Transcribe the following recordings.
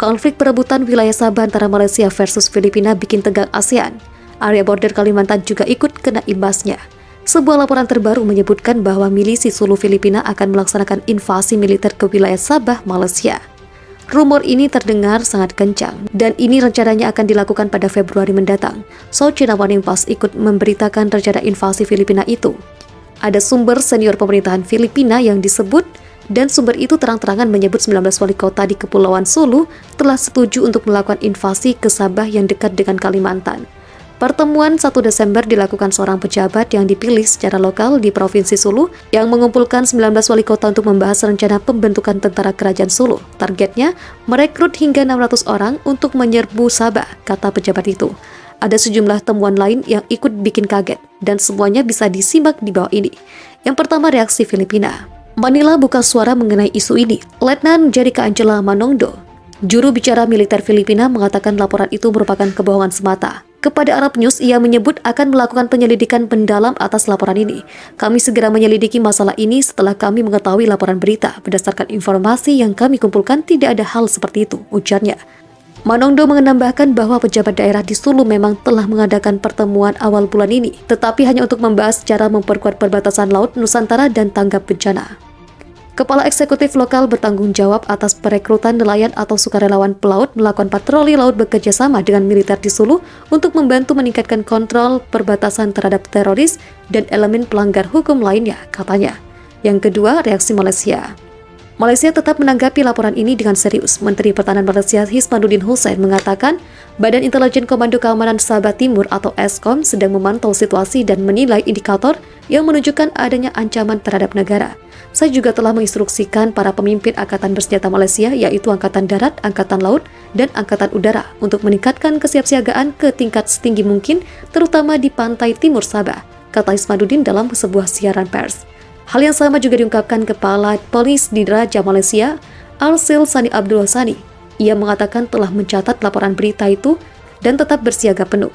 Konflik perebutan wilayah Sabah antara Malaysia versus Filipina bikin tegang ASEAN. Area border Kalimantan juga ikut kena imbasnya. Sebuah laporan terbaru menyebutkan bahwa milisi Sulu Filipina akan melaksanakan invasi militer ke wilayah Sabah, Malaysia. Rumor ini terdengar sangat kencang, dan ini rencananya akan dilakukan pada Februari mendatang. So China Morning Post ikut memberitakan rencana invasi Filipina itu. Ada sumber senior pemerintahan Filipina yang disebut, dan sumber itu terang-terangan menyebut 19 wali kota di Kepulauan Sulu telah setuju untuk melakukan invasi ke Sabah yang dekat dengan Kalimantan. Pertemuan 1 Desember dilakukan seorang pejabat yang dipilih secara lokal di Provinsi Sulu yang mengumpulkan 19 wali kota untuk membahas rencana pembentukan tentara kerajaan Sulu. Targetnya merekrut hingga 600 orang untuk menyerbu Sabah, kata pejabat itu. Ada sejumlah temuan lain yang ikut bikin kaget, dan semuanya bisa disimak di bawah ini. Yang pertama, reaksi Filipina. Manila buka suara mengenai isu ini. Letnan Jerica Angela Manongdo, juru bicara militer Filipina, mengatakan laporan itu merupakan kebohongan semata. Kepada Arab News, ia menyebut akan melakukan penyelidikan mendalam atas laporan ini. Kami segera menyelidiki masalah ini setelah kami mengetahui laporan berita. Berdasarkan informasi yang kami kumpulkan, tidak ada hal seperti itu, ujarnya. Manongdo menambahkan bahwa pejabat daerah di Sulu memang telah mengadakan pertemuan awal bulan ini, tetapi hanya untuk membahas cara memperkuat perbatasan laut Nusantara dan tanggap bencana. Kepala Eksekutif Lokal bertanggung jawab atas perekrutan nelayan atau sukarelawan pelaut melakukan patroli laut bekerja sama dengan militer di Sulu untuk membantu meningkatkan kontrol perbatasan terhadap teroris dan elemen pelanggar hukum lainnya, katanya. Yang kedua, reaksi Malaysia. Malaysia tetap menanggapi laporan ini dengan serius. Menteri Pertahanan Malaysia Hismanuddin Hussein mengatakan, Badan Intelijen Komando Keamanan Sabah Timur atau ESKOM sedang memantau situasi dan menilai indikator yang menunjukkan adanya ancaman terhadap negara. Saya juga telah menginstruksikan para pemimpin Angkatan Bersenjata Malaysia, yaitu Angkatan Darat, Angkatan Laut, dan Angkatan Udara, untuk meningkatkan kesiapsiagaan ke tingkat setinggi mungkin, terutama di pantai timur Sabah, kata Hismanuddin dalam sebuah siaran pers. Hal yang sama juga diungkapkan Kepala Polis di Raja Malaysia, Arsil Sani Abdul Sani. Ia mengatakan telah mencatat laporan berita itu dan tetap bersiaga penuh.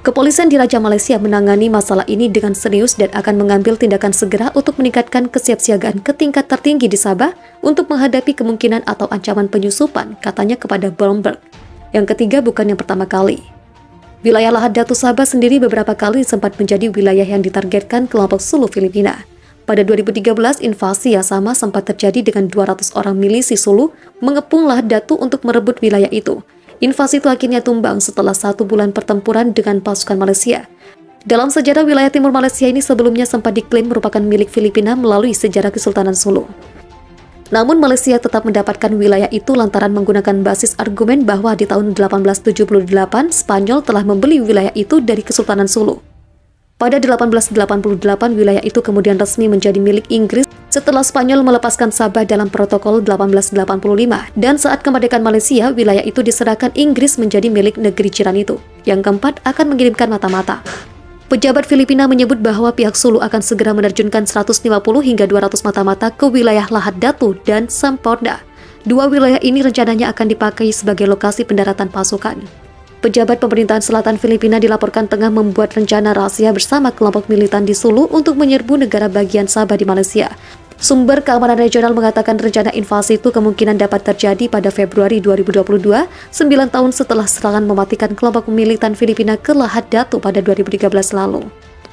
Kepolisian di Raja Malaysia menangani masalah ini dengan serius dan akan mengambil tindakan segera untuk meningkatkan kesiapsiagaan ke tingkat tertinggi di Sabah untuk menghadapi kemungkinan atau ancaman penyusupan, katanya kepada Bloomberg. Yang ketiga, bukan yang pertama kali. Wilayah Lahad Datu Sabah sendiri beberapa kali sempat menjadi wilayah yang ditargetkan kelompok Sulu Filipina. Pada 2013, invasi yang sama sempat terjadi dengan 200 orang milisi Sulu mengepung Lahad Datu untuk merebut wilayah itu. Invasi itu akhirnya tumbang setelah 1 bulan pertempuran dengan pasukan Malaysia. Dalam sejarah, wilayah timur Malaysia ini sebelumnya sempat diklaim merupakan milik Filipina melalui sejarah Kesultanan Sulu. Namun Malaysia tetap mendapatkan wilayah itu lantaran menggunakan basis argumen bahwa di tahun 1878 Spanyol telah membeli wilayah itu dari Kesultanan Sulu. Pada 1888, wilayah itu kemudian resmi menjadi milik Inggris setelah Spanyol melepaskan Sabah dalam protokol 1885, dan saat kemerdekaan Malaysia, wilayah itu diserahkan Inggris menjadi milik negeri jiran itu. Yang keempat, akan mengirimkan mata-mata. Pejabat Filipina menyebut bahwa pihak Sulu akan segera menerjunkan 150 hingga 200 mata-mata ke wilayah Lahad Datu dan Sampurna. Dua wilayah ini rencananya akan dipakai sebagai lokasi pendaratan pasukan. Pejabat pemerintahan selatan Filipina dilaporkan tengah membuat rencana rahasia bersama kelompok militan di Sulu untuk menyerbu negara bagian Sabah di Malaysia. Sumber keamanan regional mengatakan rencana invasi itu kemungkinan dapat terjadi pada Februari 2022, 9 tahun setelah serangan mematikan kelompok militan Filipina ke Lahad Datu pada 2013 lalu.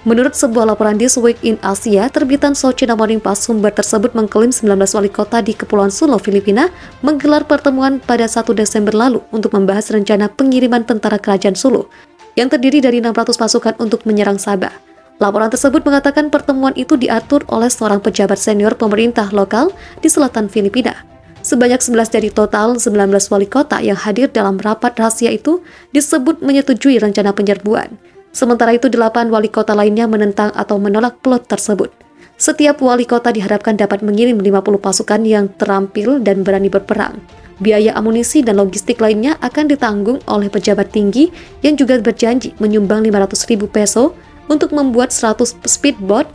Menurut sebuah laporan This Week in Asia, terbitan South China Morning Post, sumber tersebut mengklaim 19 wali kota di Kepulauan Sulu, Filipina, menggelar pertemuan pada 1 Desember lalu untuk membahas rencana pengiriman tentara kerajaan Sulu, yang terdiri dari 600 pasukan untuk menyerang Sabah. Laporan tersebut mengatakan pertemuan itu diatur oleh seorang pejabat senior pemerintah lokal di selatan Filipina. Sebanyak 11 dari total 19 wali kota yang hadir dalam rapat rahasia itu disebut menyetujui rencana penyerbuan. Sementara itu, 8 wali kota lainnya menentang atau menolak plot tersebut. Setiap wali kota diharapkan dapat mengirim 50 pasukan yang terampil dan berani berperang. Biaya amunisi dan logistik lainnya akan ditanggung oleh pejabat tinggi yang juga berjanji menyumbang 500.000 peso untuk membuat 100 speedboat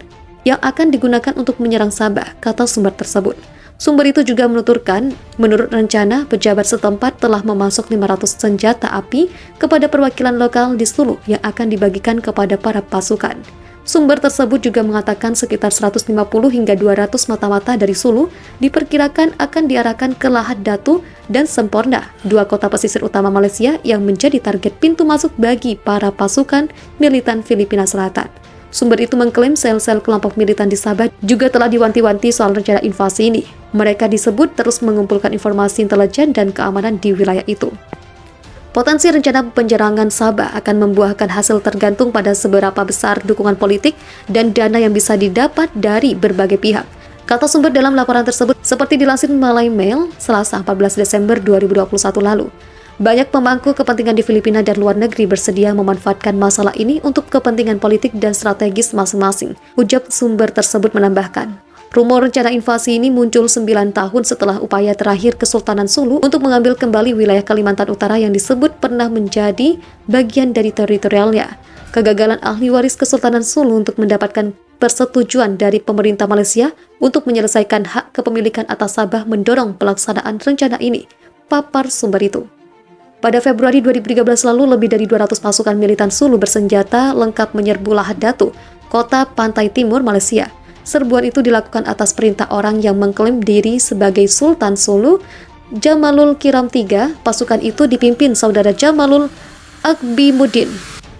yang akan digunakan untuk menyerang Sabah, kata sumber tersebut. Sumber itu juga menuturkan, menurut rencana, pejabat setempat telah memasok 500 senjata api kepada perwakilan lokal di Sulu yang akan dibagikan kepada para pasukan. Sumber tersebut juga mengatakan sekitar 150 hingga 200 mata-mata dari Sulu diperkirakan akan diarahkan ke Lahad Datu dan Semporna, dua kota pesisir utama Malaysia yang menjadi target pintu masuk bagi para pasukan militan Filipina Selatan. Sumber itu mengklaim sel-sel kelompok militan di Sabah juga telah diwanti-wanti soal rencana invasi ini. Mereka disebut terus mengumpulkan informasi intelijen dan keamanan di wilayah itu. Potensi rencana penyerangan Sabah akan membuahkan hasil tergantung pada seberapa besar dukungan politik dan dana yang bisa didapat dari berbagai pihak. Kata sumber dalam laporan tersebut, seperti dilansir Malay Mail, Selasa 14 Desember 2021 lalu. Banyak pemangku kepentingan di Filipina dan luar negeri bersedia memanfaatkan masalah ini untuk kepentingan politik dan strategis masing-masing, ujar sumber tersebut menambahkan. Rumor rencana invasi ini muncul 9 tahun setelah upaya terakhir Kesultanan Sulu untuk mengambil kembali wilayah Kalimantan Utara yang disebut pernah menjadi bagian dari teritorialnya. Kegagalan ahli waris Kesultanan Sulu untuk mendapatkan persetujuan dari pemerintah Malaysia untuk menyelesaikan hak kepemilikan atas Sabah mendorong pelaksanaan rencana ini, papar sumber itu. Pada Februari 2013 lalu, lebih dari 200 pasukan militan Sulu bersenjata lengkap menyerbu Lahad Datu, kota pantai timur Malaysia. Serbuan itu dilakukan atas perintah orang yang mengklaim diri sebagai Sultan Sulu, Jamalul Kiram III. Pasukan itu dipimpin saudara Jamalul Akbimuddin.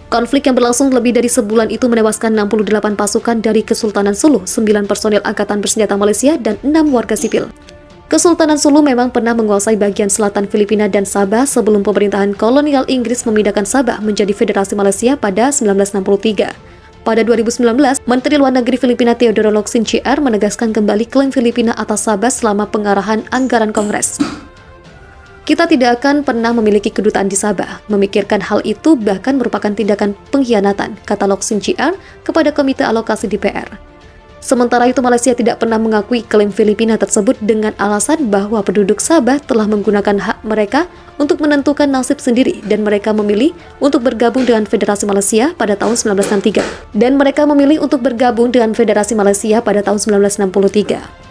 Konflik yang berlangsung lebih dari sebulan itu menewaskan 68 pasukan dari Kesultanan Sulu, 9 personil angkatan bersenjata Malaysia, dan 6 warga sipil. Kesultanan Sulu memang pernah menguasai bagian selatan Filipina dan Sabah sebelum pemerintahan kolonial Inggris memindahkan Sabah menjadi Federasi Malaysia pada 1963. Pada 2019, Menteri Luar Negeri Filipina Teodoro Locsin Jr. menegaskan kembali klaim Filipina atas Sabah selama pengarahan anggaran Kongres. Kita tidak akan pernah memiliki kedutaan di Sabah. Memikirkan hal itu bahkan merupakan tindakan pengkhianatan, kata Locsin Jr. kepada Komite Alokasi DPR. Sementara itu, Malaysia tidak pernah mengakui klaim Filipina tersebut dengan alasan bahwa penduduk Sabah telah menggunakan hak mereka untuk menentukan nasib sendiri dan mereka memilih untuk bergabung dengan Federasi Malaysia pada tahun 1963.